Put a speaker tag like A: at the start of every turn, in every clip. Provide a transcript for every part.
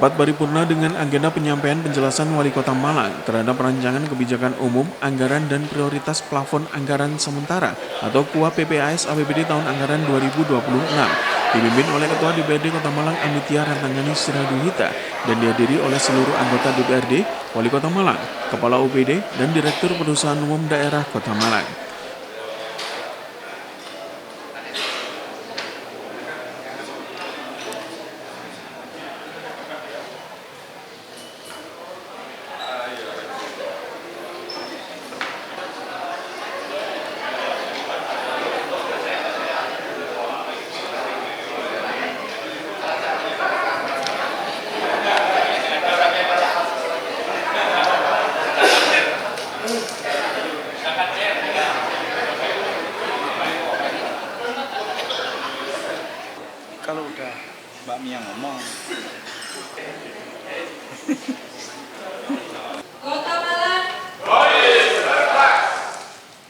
A: Rapat paripurna dengan agenda penyampaian penjelasan Wali Kota Malang terhadap rancangan kebijakan umum, anggaran dan prioritas plafon anggaran sementara atau KUA PPAS APBD tahun anggaran 2026 dipimpin oleh Ketua DPRD Kota Malang Amitia Rantangani Siraduhita dan dihadiri oleh seluruh anggota DPRD, Wali Kota Malang, Kepala UPD, dan Direktur Perusahaan Umum Daerah Kota Malang.
B: Kalau udah Mbak Mia ngomong.
C: Kota Malang.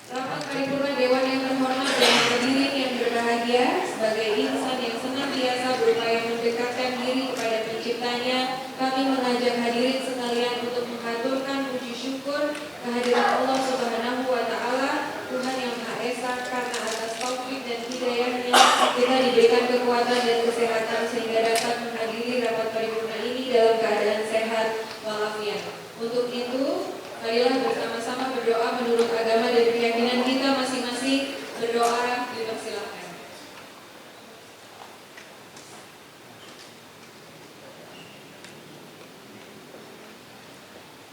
C: Rapat paripurna Dewan yang terhormat dan hadirin yang berbahagia, sebagai insan yang senantiasa berupaya mendekatkan diri kepada penciptanya, kami mengajak hadirin sekalian untuk mengaturkan puji syukur kehadiran Allah Subhanahu wa Ta'ala, Tuhan yang Maha Esa, karena atas taufik dan hidayahnya kita diberikan kekuatan dan kesehatan sehingga dapat menghadiri rapat paripurna ini dalam keadaan sehat walafiat. Untuk itu, marilah bersama-sama berdoa menurut agama dan keyakinan kita masing-masing. Berdoa, dipersilakan.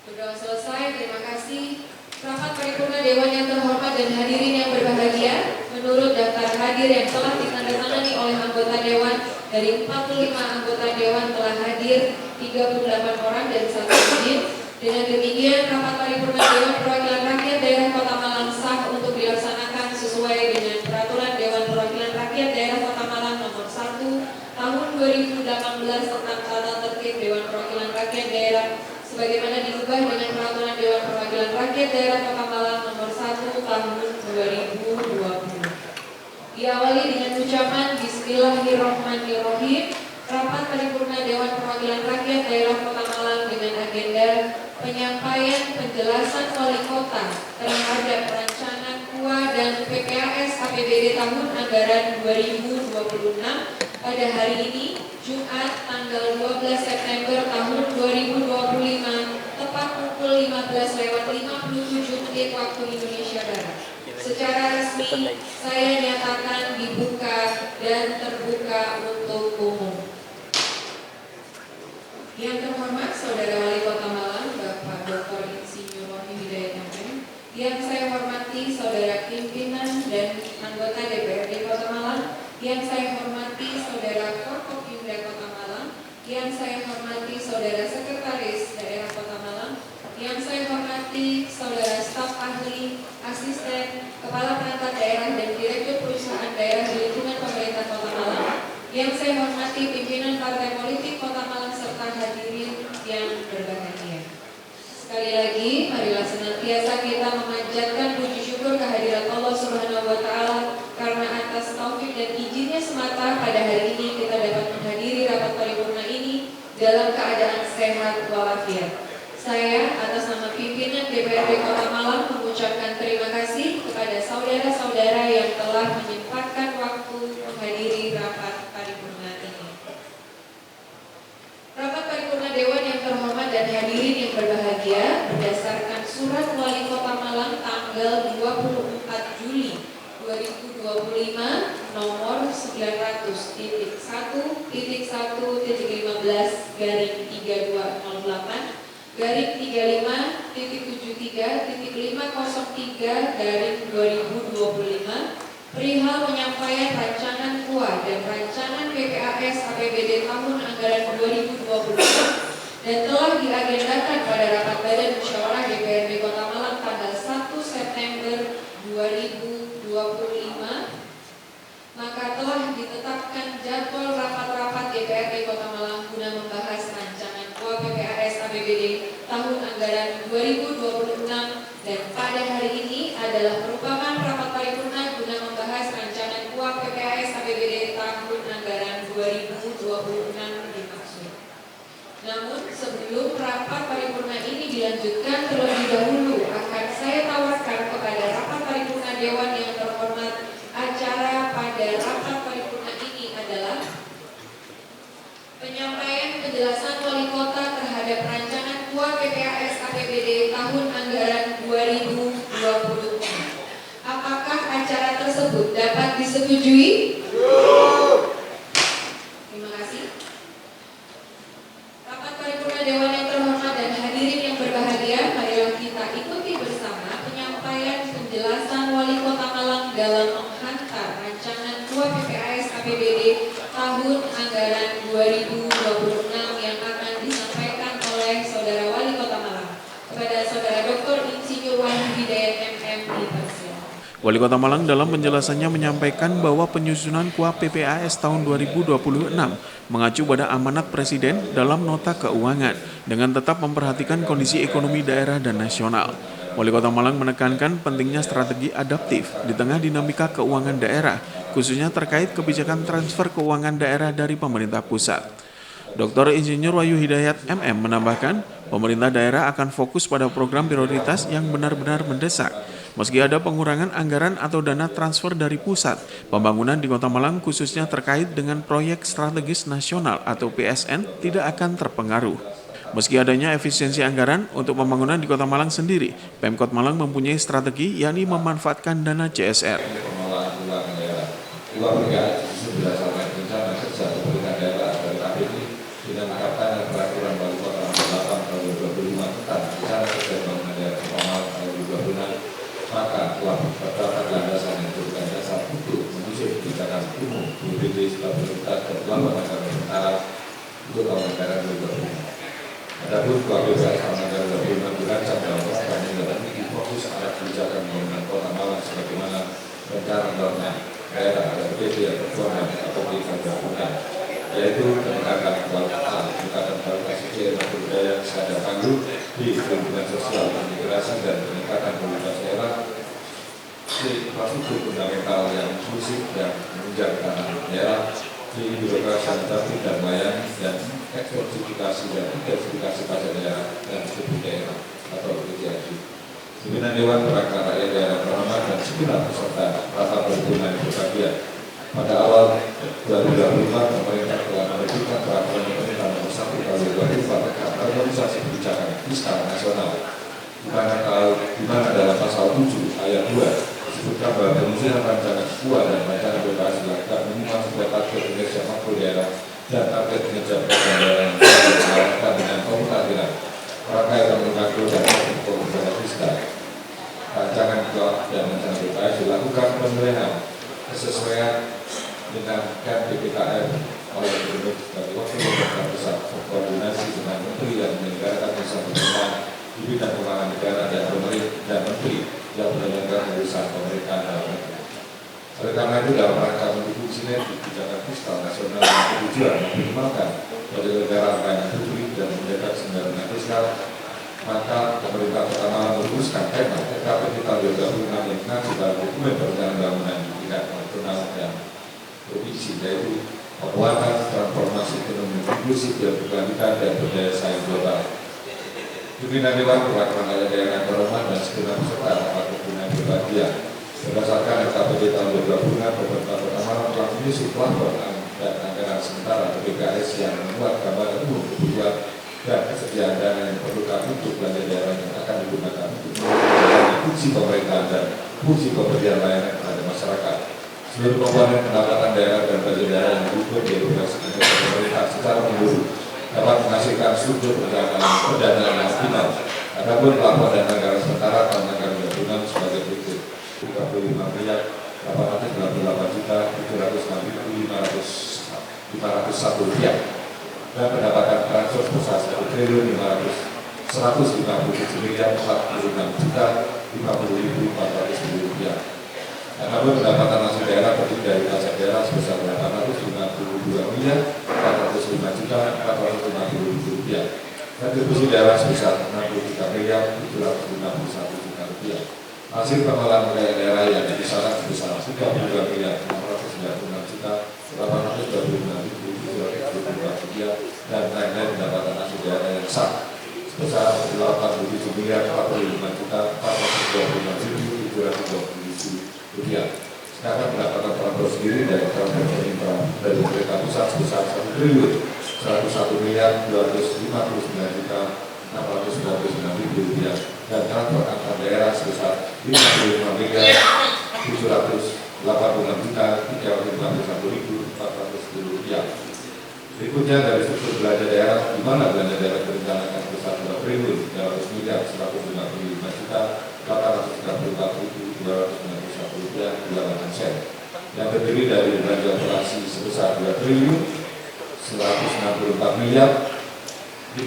C: Berdoa selesai, terima kasih. Rapat paripurna Dewan yang terhormat dan hadirin yang berbahagia, menurut daftar hadir yang telah ditandatangani oleh anggota Dewan, dari 45 anggota Dewan telah hadir 38 orang dan 1 izin. Dengan demikian, rapat paripurna Dewan Perwakilan Rakyat Daerah Kota Malang sah untuk dilaksanakan sesuai dengan Peraturan Dewan Perwakilan Rakyat Daerah Kota Malang Nomor 1 Tahun 2018 tentang Tata Tertib Dewan Perwakilan Rakyat Daerah, sebagaimana diubah dengan Peraturan Dewan Perwakilan Rakyat Daerah Kota Malang Nomor 1 Tahun 2020. Diawali dengan ucapan Bismillahirrahmanirrahim. Rapat paripurna Dewan Perwakilan Rakyat Daerah Kota Malang dengan agenda penyampaian penjelasan Wali Kota terhadap rancangan KUA dan PPAS APBD tahun anggaran 2026 pada hari ini, Jumat tanggal 12 September tahun 2025, tepat pukul 15:57 waktu Indonesia Barat. Secara resmi, saya nyatakan dibuka dan terbuka untuk umum. Yang terhormat Saudara Wali Kota Malang, Bapak Dr. Insinyur Wahyu Hidayat MM. Yang saya hormati Saudara pimpinan dan anggota DPRD Kota Malang. Yang saya hormati Saudara Forkopimda Kota Malang. Yang saya hormati Saudara Sekretaris Daerah Kota Malang. Yang saya hormati Saudara staf ahli, asisten, kepala perangkat daerah dan direktur perusahaan daerah di lingkungan pemerintah Kota Malang. Yang saya hormati pimpinan partai politik Kota Malang serta hadirin yang berbahagia. Sekali lagi, marilah senantiasa kita memanjatkan puji syukur kehadiran Allah Subhanahu wa Ta'ala, karena atas taufik dan izinnya semata pada hari ini kita dapat menghadiri rapat paripurna ini dalam keadaan sehat walafiat. Saya atas nama pimpinan DPRD Kota Malang mengucapkan terima kasih kepada saudara-saudara yang telah menyempatkan waktu menghadiri rapat paripurna ini. Rapat paripurna Dewan yang terhormat dan hadirin yang berbahagia, berdasarkan Surat Wali Kota Malang tanggal 24 Juli 2025 nomor 900-35-33-503-2025 perihal penyampaian rancangan KUA dan rancangan PPAS APBD tahun anggaran 2026 dan telah diagendakan pada rapat Badan Musyawarah DPRD Kota Malang tanggal 1 September 2025, maka telah ditetapkan jadwal rapat-rapat DPRD Kota Malang guna membahas rancangan KUA PPAS APBD tahun anggaran 2026, dan pada hari ini adalah merupakan rapat paripurna guna membahas rancangan KUA PPAS APBD tahun anggaran 2026 dimaksud. Namun sebelum rapat paripurna ini dilanjutkan terlebih dahulu akan saya tawarkan kepada rapat paripurna Dewan yang terhormat acara pada rapat paripurna ini adalah penyampaian penjelasan Wali Kota terhadap rancangan KUA PPAS APBD tahun anggaran 2020. Apakah acara tersebut dapat disetujui? Terima kasih. Rapat paripurna Dewan yang terhormat dan hadirin yang berbahagia, marilah kita ikuti bersama penyampaian penjelasan Wali Kota Malang dalam menghantar rancangan KUA PPAS APBD tahun anggaran 2026 yang akan disampaikan oleh Saudara Wali Kota Malang kepada Saudara Dr. Insinyur Wahyu Hidayat MM dipersilakan.
A: Wali Kota Malang dalam penjelasannya menyampaikan bahwa penyusunan KUA PPAS tahun 2026 mengacu pada amanat Presiden dalam nota keuangan dengan tetap memperhatikan kondisi ekonomi daerah dan nasional. Wali Kota Malang menekankan pentingnya strategi adaptif di tengah dinamika keuangan daerah, khususnya terkait kebijakan transfer keuangan daerah dari pemerintah pusat. Dr. Insinyur Wahyu Hidayat MM menambahkan, pemerintah daerah akan fokus pada program prioritas yang benar-benar mendesak. Meski ada pengurangan anggaran atau dana transfer dari pusat, pembangunan di Kota Malang khususnya terkait dengan proyek strategis nasional atau PSN tidak akan terpengaruh. Meski adanya efisiensi anggaran untuk pembangunan di Kota Malang sendiri, Pemkot Malang mempunyai strategi yakni memanfaatkan dana CSR.
D: Pengelolaan keuangan daerah. Uang negara justru berdasarkan rencana kerja pemerintah daerah dari APBD dengan menerapkan peraturan Wali Kota Nomor 8 tahun 2025 tentang rencana kerja pembangunan daerah Kota Malang tahun 2026. Maka telah berdasarkan landasan yang merupakan dasar untuk menyusun kebijakan umum BPD setelah prioritas dan pelambang anggaran sementara untuk tahun anggaran 2025. Adapun KUA tahun anggaran 2025 dirancang dalam program yang memiliki fokus arah kebijakan pembangunan Kota Malang sebagaimana rencana pembangunan daerah APBD yang tertuang atau dikerjakan, yaitu meningkatkan kualitas, meningkatkan kualitas sosial dan budaya sadar tangguh di lingkungan sosial, integrasi dan peningkatan kualitas daerah, infrastruktur fundamental yang inklusif dan menunjang tanah daerah, di birokrasi yang tertib dan melayani, dan ekstensifikasi dan intensifikasi pajak daerah dan struktur daerah atau PJAD. Pimpinan Dewan Perwakilan Rakyat Daerah terhormat dan segenap peserta rapat paripurna yang berbahagia. Pada awal 2025, pemerintah telah menerbitkan peraturan pemerintah nomor 1 tahun 2024 tentang harmonisasi kebijakan fiskal nasional, di mana dalam pasal 7 ayat 2 disebutkan bahwa penyusunan rancangan KUA dan rancangan PPAS dilakukan minimal sebuah target kinerja makro daerah dan target kinerja program daerah yang dilakukan dengan pemutahiran rangkaian makro dan kebijakan fiskal. Rancangan KUA dan rancangan PPAS dilakukan penilaian kesesuaian dengan KPPKM oleh Gubernur sebagai wakil pemerintah pusat, koordinasi dengan menteri yang menyelenggarakan urusan pemerintahan di bidang keuangan negara dan pemerintah dan menteri yang menyelenggarakan urusan pemerintahan dalam negeri. Oleh karena itu, dalam rangka mendukung sinergi kebijakan fiskal nasional yang bertujuan meminimalkan penyelenggaraan layanan publik dan menjaga kesenjangan fiskal, maka pemerintah Kota Malang merumuskan tema KPBD tahun 2026 yang mengacu dalam dokumen perencanaan bangunan di tingkat nasional dan provinsi, yaitu penguatan transformasi ekonomi inklusif yang berkelanjutan dan berdaya saing global. Pimpinan Dewan Perwakilan Rakyat Daerah terhormat dan segenap peserta rapat paripurna yang berbahagia. Berdasarkan KPBD tahun 2026, pemerintah Kota Malang telah menyusun plafon dan anggaran sementara PPAS yang membuat gambaran umum kebutuhan dan kesediaan dana yang diperlukan untuk belanja daerah yang akan digunakan untuk menjalankan fungsi pemerintahan dan fungsi pemberian layanan kepada masyarakat. Seluruh komponen pendapatan daerah dan belanja daerah yang diukur di alokasikan oleh pemerintah secara menyeluruh dapat menghasilkan struktur pendanaan yang optimal. Adapun plafon dan anggaran sementara tahun anggaran 2026 sebagai berikut: 35 miliar 888 juta 760.501 rupiah, dan pendapatan transfer sebesar 1.157 miliar 46 juta 50.410 rupiah. Adapun pendapatan hasil daerah terdiri dari pajak daerah sebesar 852 miliar 405 juta 450 rupiah, dan retribusi daerah sebesar 63 miliar 761 juta rupiah. Hasil pengelolaan wilayah daerah yang disaran sebesar 32 miliar 696 juta rupiah dan lain-lain pendapatan asli daerah yang sah sebesar 87 miliar 45 juta 425.727 rupiah. Sedangkan pendapatan transfer sendiri dari transfer pemerintah dari pemerintah pusat sebesar 1 triliun 101 miliar 259 juta 699.000 rupiah dan transfer antar daerah sebesar 55 miliar 786 juta 351.410 rupiah. Berikutnya dari struktur belanja daerah, di mana belanja daerah direncanakan sebesar 2 triliun 300 miliar 155 juta 834.291 rupiah 8 sen, yang terdiri dari belanja operasi sebesar 2 triliun 164 miliar 510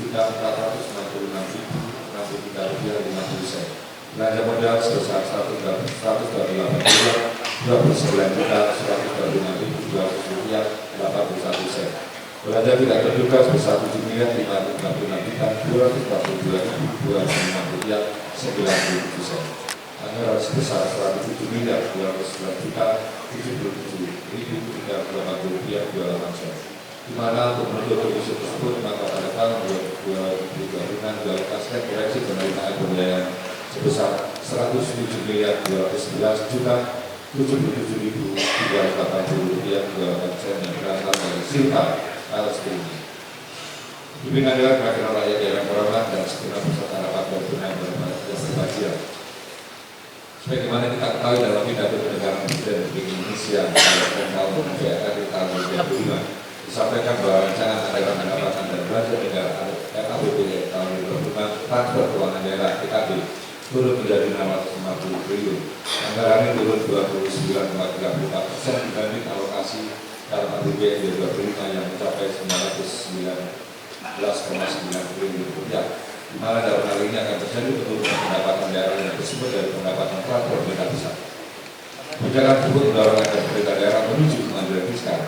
D: juta 466.063 rupiah 50 sen. Belanja modal sebesar 128 miliar 29 juta 125.200 rupiah 81 sen. Belanja tidak terduga sebesar 7 miliar 556 juta 242.205 rupiah 97 sen. Anggaran sebesar 107 miliar 211 juta 77.380 rupiah 28 sen. Di mana untuk menutup defisit tersebut maka pada tahun 2025 dialokasikan koreksi penerimaan pembiayaan sebesar 107 miliar 211 juta 77.380 rupiah 28 sen yang berasal dari silpa LSP ini. Bimbingan Dewan Perwakilan Rakyat Daerah Terhormat dan segenap peserta rapat gabungan berbahagia. Sebagaimana kita ketahui dalam pidato kenegaraan Presiden Republik Indonesia pada tahun di tahun 2025 disampaikan bahwa rancangan anggaran pendapatan dan belanja negara RAPBD tahun 2025 transfer keuangan daerah TKD turun menjadi 650 triliun. Anggarannya turun 29,34% dibanding alokasi dalam APBD 2025 yang mencapai 919,9 triliun rupiah. Di mana dalam hal ini akan terjadi penurunan pendapatan daerah yang tersebut dari pendapatan transfer pemerintah pusat. Kebijakan tersebut mendorong agar pemerintah daerah menuju kemajuan fiskal,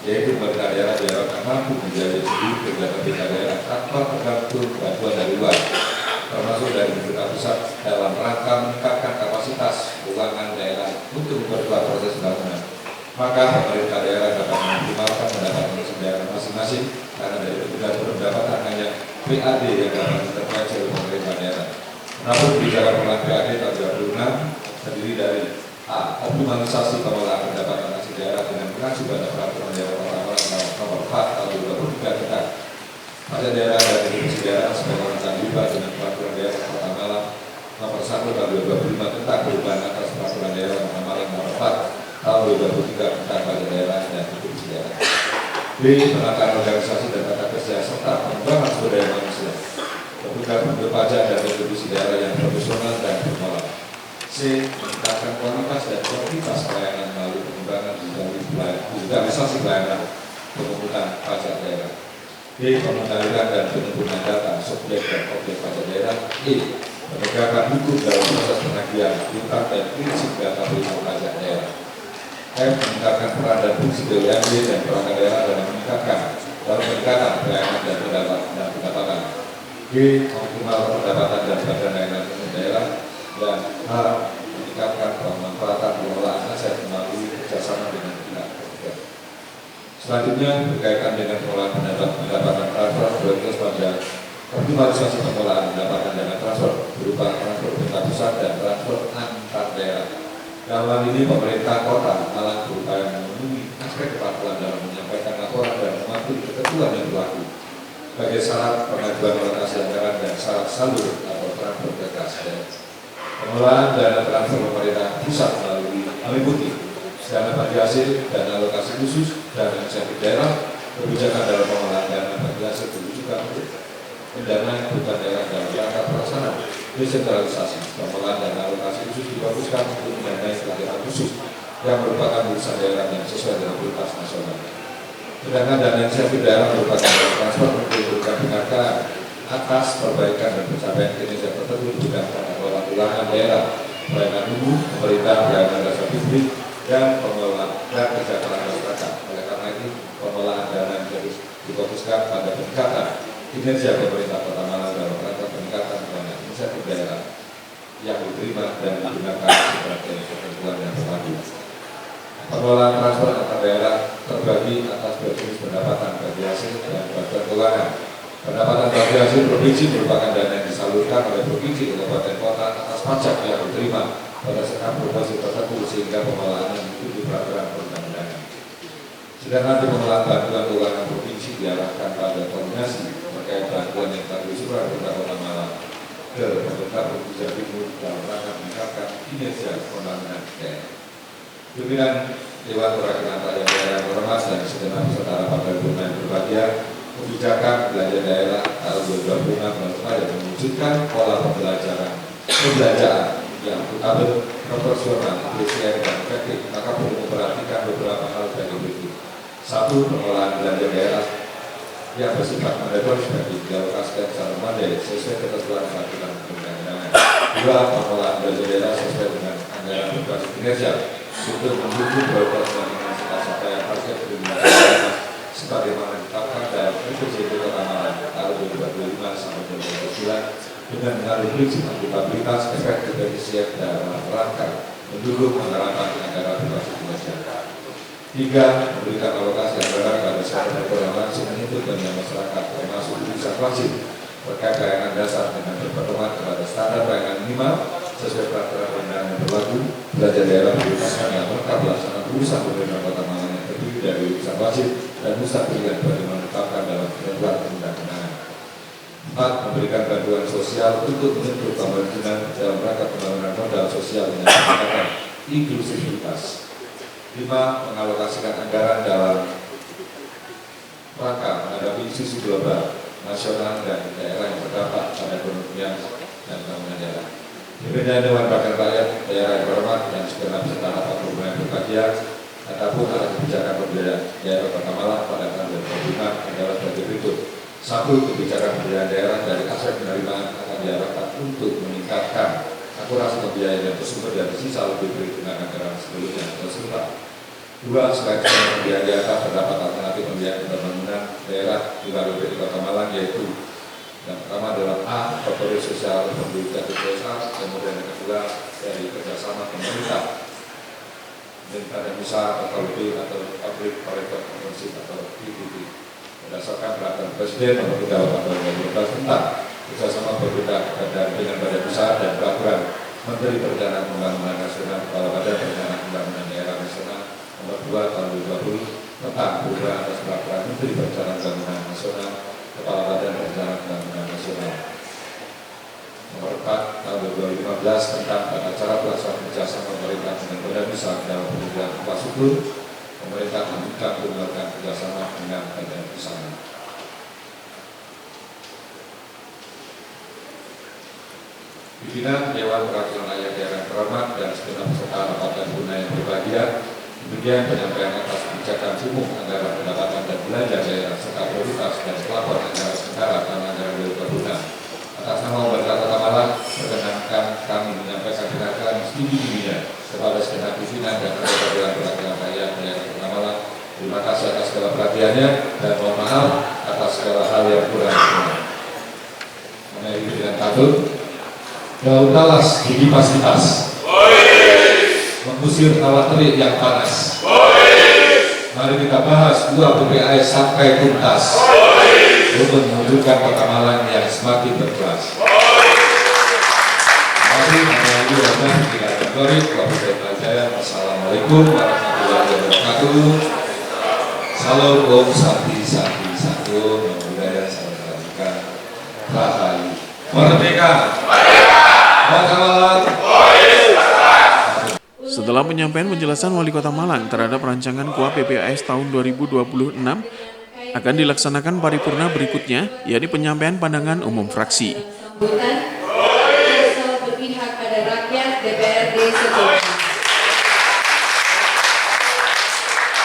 D: yaitu pemerintah daerah diharapkan mampu menjadi sendiri kegiatan pemerintah daerah tanpa tergantung bantuan dari luar, termasuk dari pemerintah pusat dalam rangka meningkatkan kapasitas keuangan daerah untuk memperkuat proses pembangunan. Maka pemerintah daerah dapat mengoptimalkan pendapatan daerah masing-masing karena dari pendapatan hanya PAD yang dapat intervensi oleh pemerintah daerah. Namun kebijakan pengelolaan PAD tahun 2006 terdiri dari A. Optimalisasi pengelolaan pendapatan asli daerah dengan mengacu pada peraturan daerah nomor 4 tahun 2023 tentang pajak daerah dan divisi daerah sebagai tentang juga dengan peraturan daerah Kota Malang nomor 1 tahun 2025 tentang perubahan atas peraturan daerah Kota Malang nomor 4 tahun 2023 tentang pajak daerah dan divisi daerah. B. Penataan organisasi dan tata kerja serta pengembangan sumber daya manusia, petugas pajak dan divisi daerah yang profesional dan bermoral. C. Meningkatkan kualitas dan kuantitas pelayanan melalui pengembangan digitalisasi pelayanan pemungutan pajak daerah. D. Pengendalian dan penimbunan data subjek dan objek pajak daerah. E. Penegakan hukum dalam proses penagihan utang dan prinsip data perintah pajak daerah. F. Meningkatkan peran dan fungsi BUMD dan perangkat daerah dalam meningkatkan pelayanan dan pendapatan. G. Optimalkan pendapatan dan badan layanan daerah. Dan H. Meningkatkan pemanfaatan pengelolaan aset melalui kerjasama dengan pihak ketiga. Selanjutnya berkaitan dengan pengelolaan pendapatan transfer berfokus pada optimalisasi pengelolaan pendapatan dana transfer berupa transfer pemerintah pusat dan transfer antar daerah. Dalam hal ini pemerintah kota Malang berupaya memenuhi aspek kepatuhan dalam menyampaikan laporan dan mematuhi ketentuan yang berlaku sebagai syarat pengajuan alokasi anggaran dan syarat saldo atau transfer ke kas daerah. Pengelolaan dana transfer pemerintah pusat meliputi dana bagi hasil, dana alokasi khusus, dana insentif daerah, kebijakan dalam pengelolaan dana bagi hasil juga untuk mendanai kebutuhan daerah dalam rangka pelaksanaan desentralisasi. Pengelolaan dana alokasi khusus difokuskan untuk mendanai kegiatan khusus yang merupakan urusan daerah yang sesuai dengan prioritas nasional. Sedangkan dana insentif daerah merupakan dana transfer untuk memberikan penghargaan atas perbaikan dan pencapaian kinerja tertentu di bidang tata kelola keuangan daerah, pelayanan umum, pemerintah, pelayanan dasar publik, dan pengelolaan dan kesejahteraan masyarakat. Oleh karena itu, pengelolaan dana harus difokuskan pada peningkatan kinerja pemerintah Kota Malang dalam rangka peningkatan banyak insentif daerah yang diterima dan digunakan sebagai ketentuan yang berlaku. Pengelolaan transfer antar daerah terbagi atas dua jenis pendapatan bagi hasil dan bantuan keuangan. Pendapatan bagi hasil provinsi merupakan dana yang disalurkan oleh provinsi, kabupaten, kota atas pajak yang diterima berdasarkan proporsi tertentu sehingga pengelolaannya mengikuti peraturan perundang-undangan. Sedangkan di pengelolaan bantuan keuangan provinsi diarahkan pada koordinasi terkait bantuan yang telah diusulkan pemerintah Kota Malang ke pemerintah Provinsi Jawa Timur dalam rangka meningkatkan kinerja pembangunan daerah. Pimpinan Dewan Perwakilan Rakyat Daerah Ormas dan segenap peserta rapat paripurna yang berbahagia, kebijakan belanja daerah tahun 2026 dan mewujudkan pola pembelanjaan yang akuntabel, proporsional, efisien dan efektif, maka perlu memperhatikan beberapa hal sebagai berikut. 1. Pengelolaan belanja daerah yang bersifat mandatori sebagai dialokasikan secara mandiri sesuai ketentuan peraturan perundang-undangan. 2. Pengelolaan belanja daerah sesuai dengan anggaran berbasis kinerja untuk mendukung prioritas pembangunan capaian target perlindungan daerah sebagaimana ditetapkan dalam RPJMD Kota Malang tahun 2025 sampai 2029 dengan mengalir prinsip akuntabilitas, efektif, efisien dalam rangka mendukung penerapan anggaran berbasis kinerja. 3. Memberikan alokasi anggaran pada sektor yang langsung menyebut dengan masyarakat termasuk urusan wajib terkait layanan dasar dengan berpedoman kepada standar layanan minimal sesuai peraturan perundangan yang berlaku. Belanja daerah prioritaskan yang lengkap pelaksanaan urusan pemerintah Kota Malang yang terdiri dari urusan wajib dan urusan pilihan bagaimana ditetapkan dalam ketentuan perundang-undangan. 4. Memberikan bantuan sosial untuk menyentuh pembangunan dalam rangka pembangunan modal sosial dengan menggunakan inklusivitas. 5. Mengalokasikan anggaran dalam rangka menghadapi isu global, nasional dan daerah yang terdampak pada perekonomian dan pembangunan daerah. Pimpinan Dewan Perwakilan Rakyat Daerah yang hormat dan segenap peserta rapat paripurna yang berbahagia, adapun arah kebijakan pemberdayaan daerah Kota Malang pada tahun 2025 adalah sebagai berikut. 1. Kebijakan pemberdayaan daerah dari aspek penerimaan akan diarahkan untuk meningkatkan akurasi pembiayaan yang bersumber dari sisa lebih dari dengan anggaran sebelumnya atau serupa. 2. Selain pembiayaan di atas, terdapat alternatif pembiayaan pembangunan daerah di BPD Kota Malang, yaitu yang pertama adalah A. Korporasi sosial pemerintah desa, kemudian yang kedua dari kerjasama pemerintah dan usaha atau lebih atau public private partnership atau PPP berdasarkan peraturan Presiden Nomor 3 Tahun 2012 tentang kerjasama pemerintah dan dengan badan usaha dan peraturan Menteri Perencanaan Pembangunan Nasional Kepala Badan Perencanaan Pembangunan Daerah Nasional Nomor 2 Tahun 2020 tentang perubahan atas peraturan Menteri Perencanaan Pembangunan Nasional Kepala Badan Perencanaan Pembangunan Nasional Nomor 4 Tahun 2015 tentang tata cara pelaksanaan kerjasama pemerintah dengan badan usaha dalam penelitian infrastruktur. Pemerintah meminta untuk melakukan kerjasama dengan badan usaha. Pimpinan Dewan Perwakilan Rakyat Daerah terhormat dan segenap peserta rapat paripurna yang berbahagia, demikian penyampaian atas kebijakan umum anggaran pendapatan dan belanja daerah serta prioritas dan pelapor anggaran sementara tahun anggaran 2026. Atas nama warga Kota Malang, perkenankan kami menyampaikan penghargaan setinggi-tingginya kepada segenap pimpinan dan anggota Dewan Perwakilan Rakyat Daerah Kota Malang. Terima kasih atas segala perhatiannya dan mohon maaf atas segala hal yang kurang. Mengenai pimpinan patut, daun talas dikipas kipas, mengusir hawa terik yang panas. Mari kita bahas dua PPAS sampai tuntas untuk mewujudkan Kota Malang yang semakin berkelas. Terima kasih. Assalamualaikum warahmatullahi wabarakatuh. Salam Om Santi Santi Satu budaya salam kebajikan. Rahayu Merdeka. Kota Malang.
A: Setelah penyampaian penjelasan Wali Kota Malang terhadap rancangan KUA PPAS tahun 2026, akan dilaksanakan paripurna berikutnya, yakni penyampaian pandangan umum fraksi.
C: Sambutan asal berpihak pada rakyat DPRD Setempat.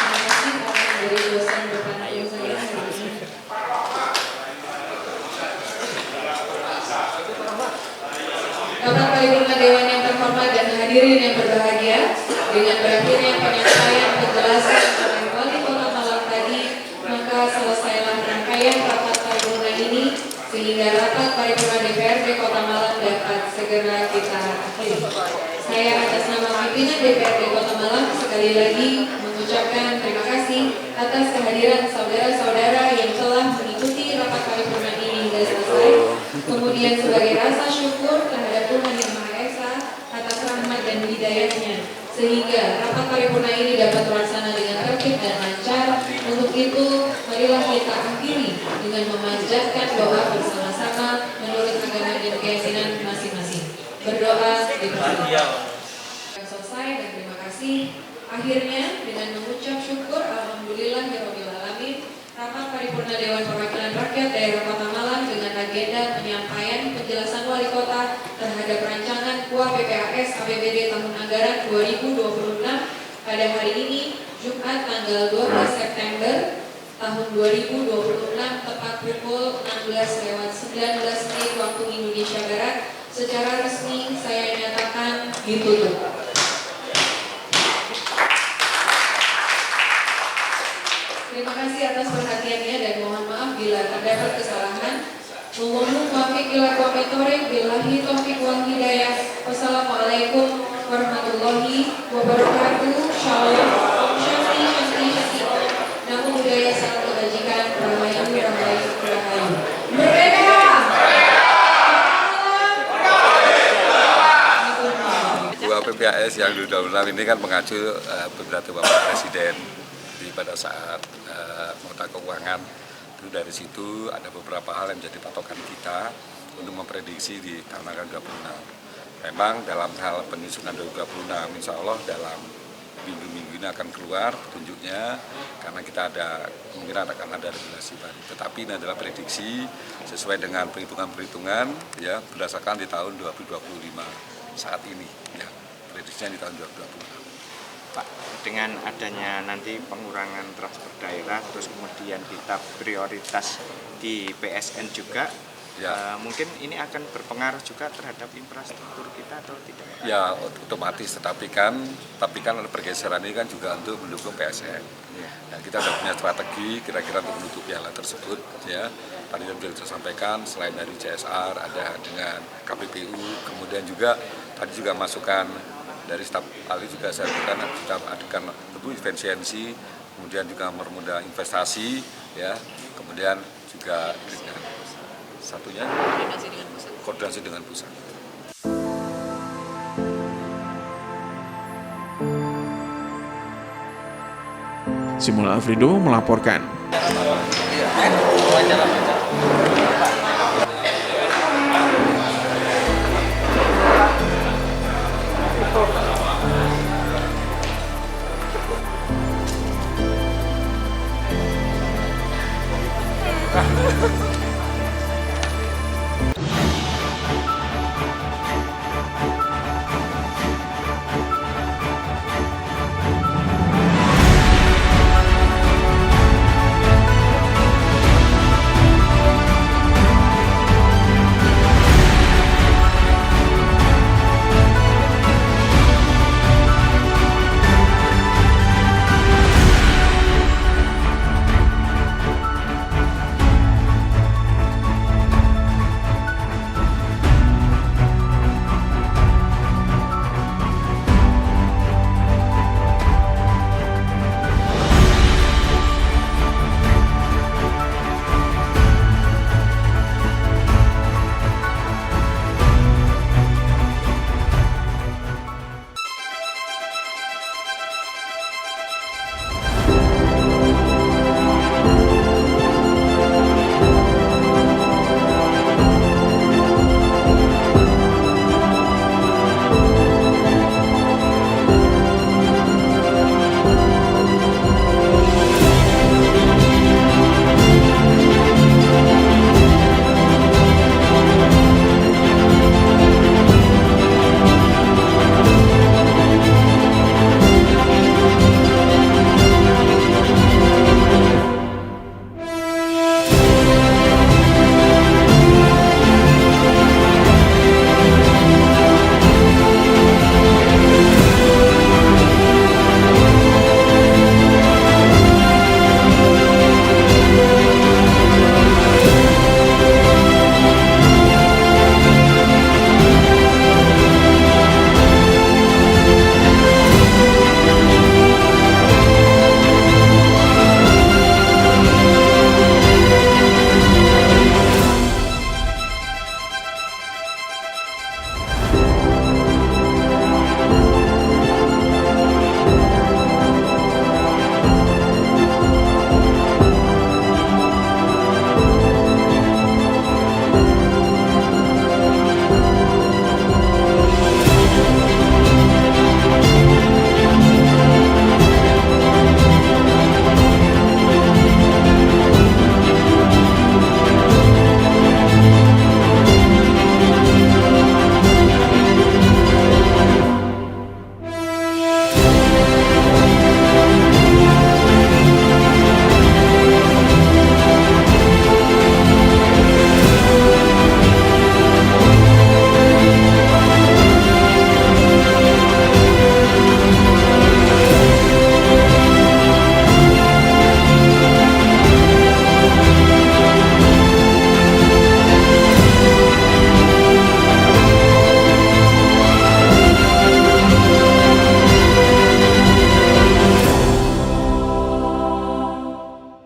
C: Terima kasih atas dari dosen depan saya. Rapat paripurna Dewan yang terhormat dan hadirin yang berbahagia, dengan berakhirnya penyampaian penjelasan oleh Wali Kota Malang tadi, maka selesailah rangkaian rapat paripurna ini sehingga rapat paripurna DPRD Kota Malang dapat segera kita akhiri. Saya atas nama pimpinan DPRD Kota Malang sekali lagi mengucapkan terima kasih atas kehadiran saudara-saudara yang telah mengikuti rapat paripurna ini hingga selesai. Kemudian sebagai rasa syukur terhadap Tuhan Yang Maha Esa atas rahmat dan hidayahnya, sehingga rapat paripurna ini dapat terlaksana dengan tertib dan lancar. Untuk itu, marilah kita akhiri dengan memanjatkan doa bersama-sama menurut agama dan keyakinan masing-masing. Berdoa dipersilakan. Selesai dan terima kasih. Akhirnya dengan mengucap syukur alhamdulillahirabbil alamin, rapat paripurna Dewan Perwakilan Rakyat Daerah Kota Malang dengan agenda penyampaian penjelasan Wali Kota terhadap rancangan KUA PPAS APBD tahun anggaran 2026 pada hari ini Jumat tanggal 12 September tahun 2026 tepat pukul 16:19 waktu Indonesia Barat. Secara resmi saya nyatakan ditutup. Terima kasih atas perhatiannya dan mohon maaf bila terdapat kesalahan. Mohon muwaffiq ila aqwamit thoriq, billahi taufiq wal hidayah. Wassalamualaikum warahmatullahi wabarakatuh. Shalom. Om Shanti Shanti Shanti. Namo Buddhaya Salam Kebajikan. Rahayu Rahayu Rahayu. Merdeka!
E: KUA PPAS yang 2026 ini kan mengacu pidato Bapak Presiden pada saat nota keuangan. Itu dari situ ada beberapa hal yang menjadi patokan kita untuk memprediksi di tahun anggaran 2026. Memang dalam hal penyusunan 2026, insya Allah dalam minggu-minggu ini akan keluar petunjuknya, karena kita ada kemungkinan akan ada regulasi baru. Tetapi ini adalah prediksi sesuai dengan perhitungan-perhitungan ya berdasarkan di tahun 2025 saat ini ya, prediksinya di tahun 2026.
F: Pak, dengan adanya nanti pengurangan transfer daerah, terus kemudian kita prioritas di PSN juga, ya, mungkin ini akan berpengaruh juga terhadap infrastruktur kita atau tidak?
E: Ya, otomatis, tapi kan ada pergeseran ini kan juga untuk mendukung PSN. Ya. Nah, kita sudah punya strategi kira-kira untuk menutupi hal tersebut. Ya, tadi sudah saya sampaikan, selain dari CSR ada dengan KPPU, kemudian juga tadi juga masukan dari staf ahli juga saya lakukan, kita adakan lebih efisiensi, kemudian juga mempermudah investasi, ya, kemudian juga dengan satunya koordinasi dengan pusat.
A: Simula Afrido melaporkan.